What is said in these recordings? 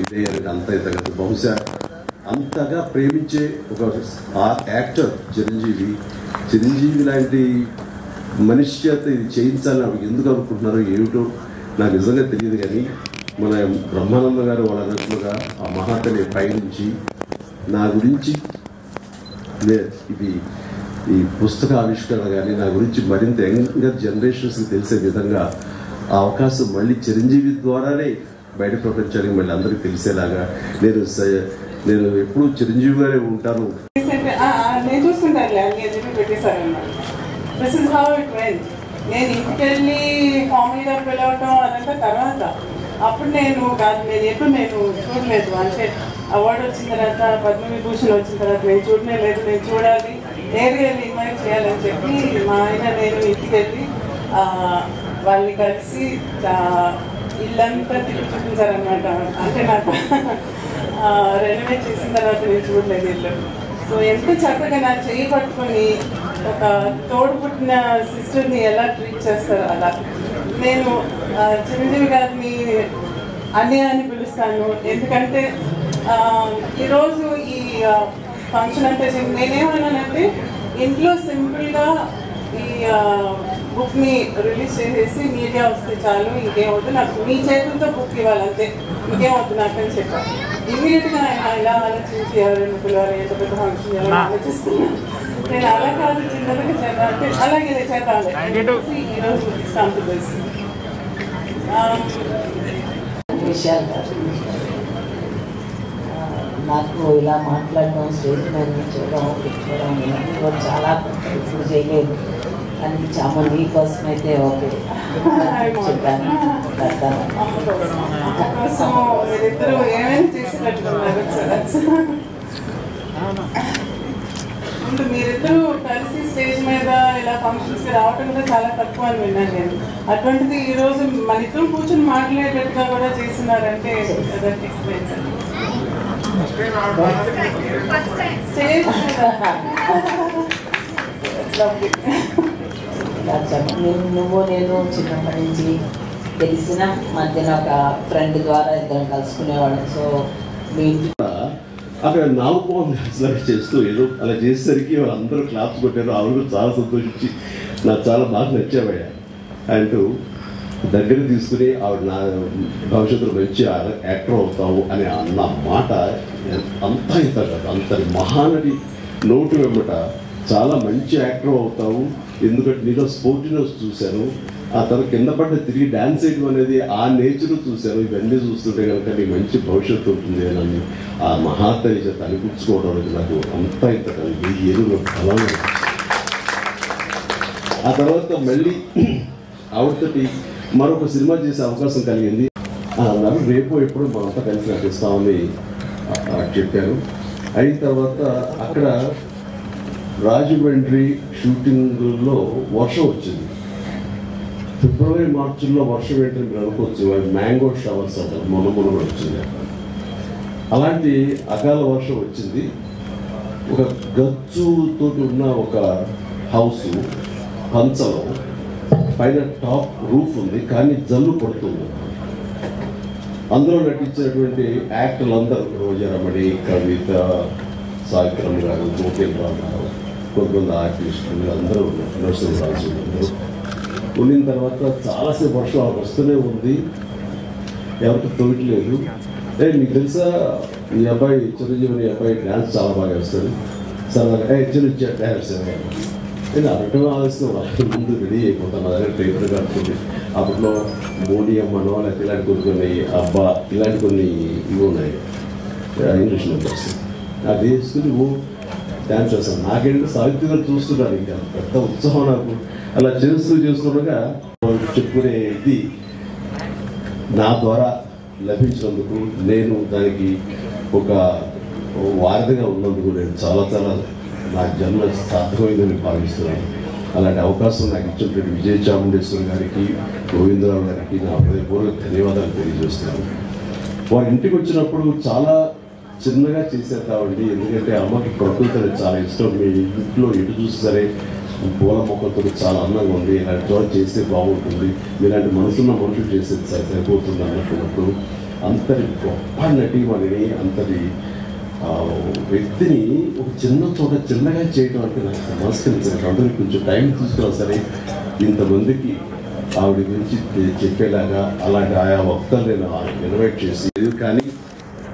ఇదే అనేది అంత ఇంత కదా. బహుశా అంతగా ప్రేమించే ఒక యాక్టర్ చిరంజీవి లాంటి మనిషి చేత ఇది చేయించాలని ఎందుకు అనుకుంటున్నారో ఏమిటో నాకు నిజంగా తెలియదు. కానీ మన బ్రహ్మానంద గారు వాళ్ళ అన్నట్లుగా ఆ మహాతని పైనుంచి నా గురించి ఇది ఈ పుస్తక ఆవిష్కరణ కానీ నా గురించి మరింత యంగర్ జనరేషన్స్కి తెలిసే విధంగా ఆ అవకాశం మళ్ళీ చిరంజీవి ద్వారానే బయట ప్రపంచానికి మళ్ళీ అందరికీ తెలిసేలాగా నేను ఎప్పుడు చిరంజీవి గారే ఉంటాను. నేను చూసుకుంటాను పెట్టేశారన్నమాట. This is how it went. నేను ఇంటికెళ్ళి కామెడీగా పిలవటం అదంతా తర్వాత. అప్పుడు నేను ఎప్పుడు చూడలేదు. అంటే అవార్డు వచ్చిన తర్వాత, పద్మవిభూషణ్ వచ్చిన తర్వాత నేను చూడలేదు. నేను చూడాలి, నేరుగా వెళ్ళి ఇన్వైట్ చేయాలని చెప్పి మా ఆయన నేను ఇంటికి వెళ్ళి వాళ్ళని కలిసి ఇల్లంతా తిరిగి చూపించారనమాట. అంటే నాకు రెనోవేట్ చేసిన తర్వాత నేను చూడలేదు ఇల్లు. సో ఎంత చక్కగా నా చేయి పట్టుకొని ఒక తోడు పుట్టిన సిస్టర్ని ఎలా ట్రీట్ చేస్తారు అలా. నేను చిరంజీవి గారిని అన్నయ్య అని పిలుస్తాను. ఎందుకంటే ఈరోజు ఈ ఫంక్షన్ అంతా నేనేమన్నానంటే ఇంట్లో సింపుల్గా ఈ బుక్ని రిలీజ్ చేసేసి మీడియా వస్తే చాలు, ఇంకేమవుతుంది నాకు మీ చేతులతో బుక్ ఇవ్వాలంతే, ఇంకేమవుతుంది నాకు అని చెప్పాను. ఇమీడియట్గా ఆయన ఇలా ఆలోచించి ఎవరైనా పిల్లలు ఎంత పెద్ద ఫంక్షన్ చేయాలని ఆలోచిస్తున్నాను. నేను అలా కాదు, చిన్నదిగా చేద్దామంటే అలాగే చేద్దాం ఈరోజు కాంపిటీస్ విషయాలు కాదు. నాకు ఇలా మాట్లాడడం, స్టేజ్ మీద కూర్చోవడం, కూర్చోవడం చాలా ఇప్పుడు చేయలేదు. కానీ చాలా నీ కోసం అయితే ఓకే చెప్పాను. మీరిద్దరూ కలిసి స్టేజ్ మీద ఇలా ఫంక్షన్స్కి రావటం కూడా చాలా తక్కువ అని విన్నాను నేను. అటువంటిది ఈరోజు మన ఇద్దరు కూర్చొని మాట్లాడేటట్టుగా కూడా చేస్తున్నారంటే నేను చిన్నప్పటి నుంచి తెలిసిన మధ్యన ఒక ఫ్రెండ్ ద్వారా ఇద్దరం కలుసుకునేవాళ్ళం. సో మీ ఇంటి అక్కడ నాలుగు చేస్తూ ఏదో అలా చేసేసరికి వాళ్ళందరూ క్లాప్స్ కొట్టారు. ఆవిడ చాలా సంతోషించి నాకు చాలా బాగా నచ్చావయ్యా అంటూ దగ్గర తీసుకుని ఆవిడ నా భవిష్యత్తులో మంచి యాక్టర్ అవుతావు అని అన్న మాట అంతా ఇంత కాదు. అంతటి మహానటి నోటు వెంబట చాలా మంచి యాక్టర్ అవుతావు, ఎందుకంటే నీలో స్పోర్టినెస్ చూశాను, ఆ తర్వాత కింద పడ్డ తిరిగి డ్యాన్స్ వేయడం అనేది ఆ నేచర్ చూశాను. ఇవన్నీ చూస్తుంటే కనుక నీకు మంచి భవిష్యత్తు ఉంటుంది అని ఆ మహాతని చేత అనిపించుకోవడం అనేది నాకు అంతా ఇంత కలిగి ఏదో బలం. ఆ తర్వాత మళ్ళీ ఆవిడతోటి మరొక సినిమా చేసే అవకాశం కలిగింది. అన్నారు రేపు ఎప్పుడు మనంతా కలిసి నటిస్తామని చెప్పారు. అయిన తర్వాత అక్కడ రాజమండ్రి షూటింగ్లో వర్షం వచ్చింది. ఫిబ్రవరి మార్చిలో వర్షం ఏంటని మీరు అనుకోవచ్చు. మ్యాంగో షవర్స్ అంటారు, మొన్న కూడా వచ్చింది. అలాంటి అకాల వర్షం వచ్చింది. ఒక గచ్చుతో ఉన్న ఒక హౌస్ పంచలో పైన టాప్ రూఫ్ ఉంది, కానీ జల్లు పడుతుంది. అందులో నటించినటువంటి యాక్టర్లు అందరూ రోజారమణి, కవిత, సావిత్రమ్మ గారు, జోకేంద్రరావు గారు, కొంతమంది ఆర్టిస్టులు అందరూ నరసింహరాజు అందరూ ఉండిన తర్వాత చాలాసేపు వర్షం వస్తూనే ఉంది, ఎవరికి తోయట్లేదు. మీకు తెలుసా ఈ అబ్బాయి చిరంజీవి అబ్బాయి డ్యాన్స్ చాలా బాగా వేస్తాడు, సరదాగా చిరంజీవి డ్యాన్స్ నేను అరటం ఆలోచన వాళ్ళ ముందు రెడీ అయిపోతాను. నా దగ్గర ట్రైనర్ కడుతుంది. అప్పట్లో మోడీ అమ్మనో లేకపోతే ఇలాంటి కొన్ని అబ్బా ఇలాంటి కొన్ని ఇవి ఉన్నాయి ఇంగ్లీష్ నెంబర్స్. అది వేసుకుని డ్యాన్స్ చేస్తాను. నాకేంటంటే సాహిత్య గారు చూస్తున్నాను, ఇంకా పెద్ద ఉత్సాహం నాకు. అలా చేస్తుండగా చెప్పుకునే ఇది నా ద్వారా లభించినందుకు, నేను దానికి ఒక వారధిగా ఉన్నందుకు నేను చాలా చాలా నా జన్మ సార్థకమైందని భావిస్తున్నాను. అలాంటి అవకాశం నాకు ఇచ్చినటువంటి విజయ చాముండేశ్వరి గారికి, గోవిందరావు గారికి నా హృదయపూర్వక ధన్యవాదాలు తెలియజేస్తున్నాను. వారి ఇంటికి వచ్చినప్పుడు చాలా చిన్నగా చేసేద్దామండి, ఎందుకంటే అమ్మకి ప్రకృతి చాలా ఇష్టం. మీ ఇంట్లో ఎటు చూసి సరే పూల మొక్కలతో చాలా అందంగా ఉంది, ఇలాంటి చోట చేస్తే బాగుంటుంది, మీలాంటి మనసున్న మనుషులు చేసేది సరిపోతుంది అన్నప్పుడు అంతటి గొప్ప నటీమణిని, అంతటి వ్యక్తిని ఒక చిన్న చోట చిన్నగా చేయడం అంటే నాకు నమస్కరించాను. అందరికీ కొంచెం టైం తీసుకున్నా సరే ఇంతమందికి ఆవిడ గురించి చెప్పేలాగా అలాంటి ఆయా వక్తలు నేను ఇన్వైట్ చేసి, కానీ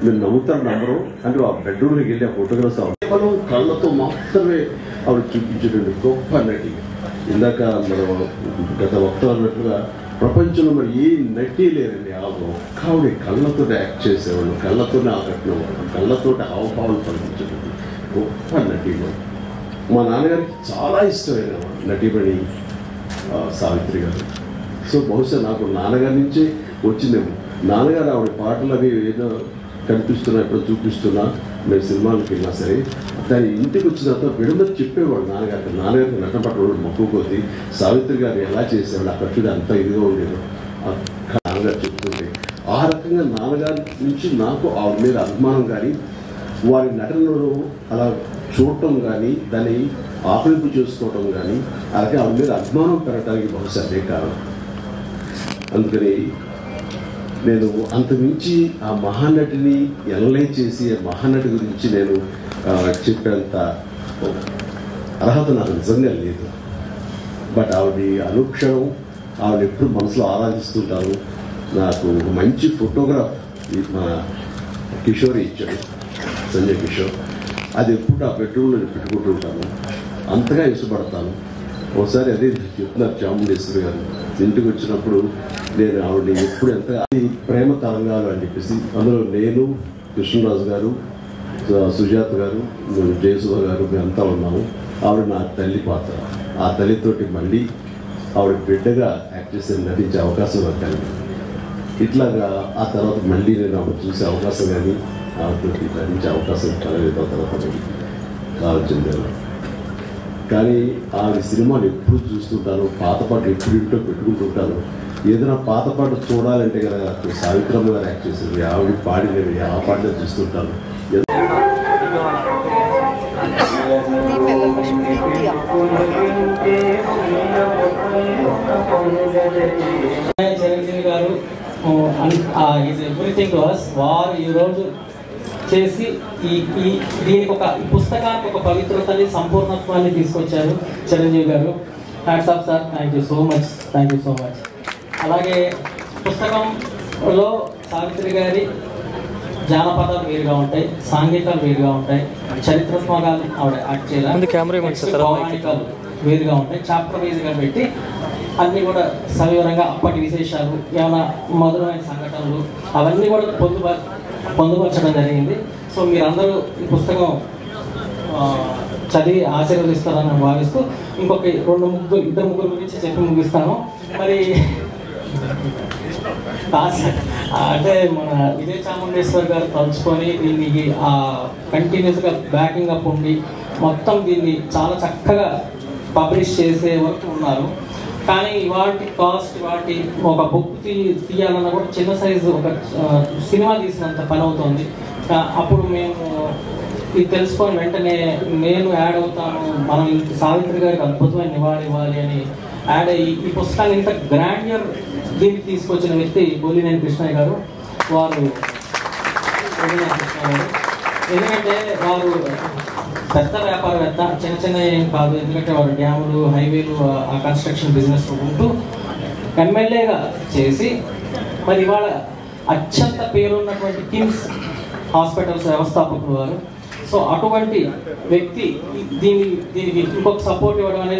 మీరు నమ్ముతారు నమ్మరు అంటే ఆ బెడ్రూమ్లోకి వెళ్ళి ఆ ఫోటోగ్రాఫ్స్ కేవలం కళ్ళతో మాత్రమే ఆవిడ చూపించేటువంటి గొప్ప నటి. ఇందాక మనం గత వక్తలు అన్నట్లుగా ప్రపంచంలో మరి ఏ నటి లేరండి. ఆవిడ కళ్ళతో యాక్ట్ చేసేవాళ్ళు, కళ్ళతోనే ఆకట్టినవాళ్ళు, కళ్ళతో హావభావాలు పండించేటువంటి గొప్ప నటీమణి. మా నాన్నగారికి చాలా ఇష్టమైన నటీమణి సావిత్రి గారు. సో బహుశా నాకు నాన్నగారి నుంచే వచ్చిందేమో. నాన్నగారు ఆవిడ పాటలు అవి ఏదో కనిపిస్తున్నా, ఎప్పుడు చూపిస్తున్నా, మేము సినిమాలకు వెళ్ళినా సరే దాని ఇంటికి వచ్చిన తర్వాత విడమని చెప్పేవాడు నాన్నగారికి నటపట్టవాడు మక్కువ కొద్ది సావిత్రి గారు ఎలా చేసేవాడు, ఆ ఖర్చుడు అంతా ఇదిగా ఉండేది నాన్నగారు చెప్తుంటే. ఆ రకంగా నాన్నగారి నుంచి నాకు ఆవిడ మీద అభిమానం కానీ, వారి నటనలో అలా చూడటం కానీ, దాన్ని ఆకలింపు చేసుకోవటం కానీ, అలాగే ఆవిడ మీద అభిమానం పెరగడానికి బహుశా అదే కారణం. అందుకని నేను అంతమించి ఆ మహానటిని ఎనలైజ్ చేసి ఆ మహానటి గురించి నేను చెప్పేంత అర్హత నాకు నిజంగా లేదు. బట్ ఆవిడ అనుక్షణం ఆవిడ ఎప్పుడు మనసులో ఆరాధిస్తుంటాను. నాకు ఒక మంచి ఫోటోగ్రాఫ్ మా కిషోర్ ఇచ్చాడు, సంజయ్ కిషోర్. అది ఎప్పుడు ఆ బెడ్రూమ్లో పెట్టుకుంటూ ఉంటాను, అంతగా ఇష్టపడతాను. ఒకసారి అదే చెప్తున్నారు చాముండేశ్వరి గారు, ఇంటికి వచ్చినప్పుడు నేను ఆవిడని ఎప్పుడు ఎంత ప్రేమ తరంగాలు అని చెప్పేసి, అందులో నేను, కృష్ణరాజు గారు, సుజాత గారు, జయసుధ గారు మేమంతా ఉన్నాము. ఆవిడ నా తల్లి పాత్ర. ఆ తల్లితోటి మళ్ళీ ఆవిడ బిడ్డగా యాక్ట్ చేసి నటించే అవకాశం నాకు కలిగింది. ఇట్లాగా ఆ తర్వాత మళ్ళీ నేను ఆవిడ చూసే అవకాశం కానీ ఆవిడతోటి నటించే అవకాశం కలగలేదు. ఆ తర్వాత కాలం చెందాను. కానీ ఆవిడ సినిమాలు ఎప్పుడు చూస్తుంటాను, పాత పాటలు ఎప్పుడు ఇంట్లో పెట్టుకుంటుంటాను. ఏదైనా పాత పాట చూడాలంటే కనుక సావిత్రమ్మ గారు యాక్ట్ చేసేది, ఆవిడ పాడినవి ఆ పాటలు చూస్తుంటాను. చిరంజీవి గారు ఎవ్రీథింగ్ టు us. వారు ఈరోజు చేసి దీనికి ఒక పుస్తకానికి ఒక పవిత్రతని, సంపూర్ణత్వాన్ని తీసుకొచ్చారు చిరంజీవి గారు. Hats off sir, thank you so much, thank you so much. అలాగే పుస్తకంలో సావిత్రి గారి జానపదాలు వేరుగా ఉంటాయి, సాంఘికాలు వేరుగా ఉంటాయి, చరిత్రాత్మకాలు ఆవిడ యాక్ట్ చేయాలి, పౌరాణికాలు వేరుగా ఉంటాయి. చాప్టర్ వైజ్గా పెట్టి అన్నీ కూడా సవివరంగా అప్పటి విశేషాలు, ఏమైనా మధురమైన సంఘటనలు అవన్నీ కూడా పొందుపరచడం జరిగింది. సో మీరందరూ ఈ పుస్తకం చదివి ఆశీర్వదిస్తారని భావిస్తూ ఇంకొక ఇద్దరు ముగ్గురు గురించి చెప్పి ముగిస్తాను. మరి అంటే మన విజయ చాముండేశ్వర్ గారు తలుచుకొని దీనికి కంటిన్యూస్గా బ్యాకింగ్ అప్ ఉండి మొత్తం దీన్ని చాలా చక్కగా పబ్లిష్ చేసే వరకు ఉన్నారు. కానీ వాటి కాస్ట్, వాటి ఒక బుక్ తీయాలన్నా కూడా చిన్న సైజు ఒక సినిమా తీసినంత పని అవుతుంది. అప్పుడు మేము ఇది తెలుసుకొని వెంటనే నేను యాడ్ అవుతాను, మనం సావిత్రి గారికి అద్భుతమైన నివాళి ఇవ్వాలి అని యాడ్ అయ్యి ఈ పుస్తకాన్ని ఇంత గ్రాండియర్ దీనికి తీసుకొచ్చిన వ్యక్తి బొల్లినేని కృష్ణయ్య గారు. వారు ఎందుకంటే వారు పెద్ద వ్యాపారవేత్త, చిన్న చిన్న ఏం కాదు. ఎందుకంటే వారు డ్యాములు, హైవేలు, ఆ కన్స్ట్రక్షన్ బిజినెస్ ఉంటూ ఎమ్మెల్యేగా చేసి మరి ఇవాళ అత్యంత పేరున్నటువంటి కిమ్స్ హాస్పిటల్స్ వ్యవస్థాపకులు వారు. సో అటువంటి వ్యక్తి దీనికి ఇంకొక సపోర్ట్ ఇవ్వడం అనేది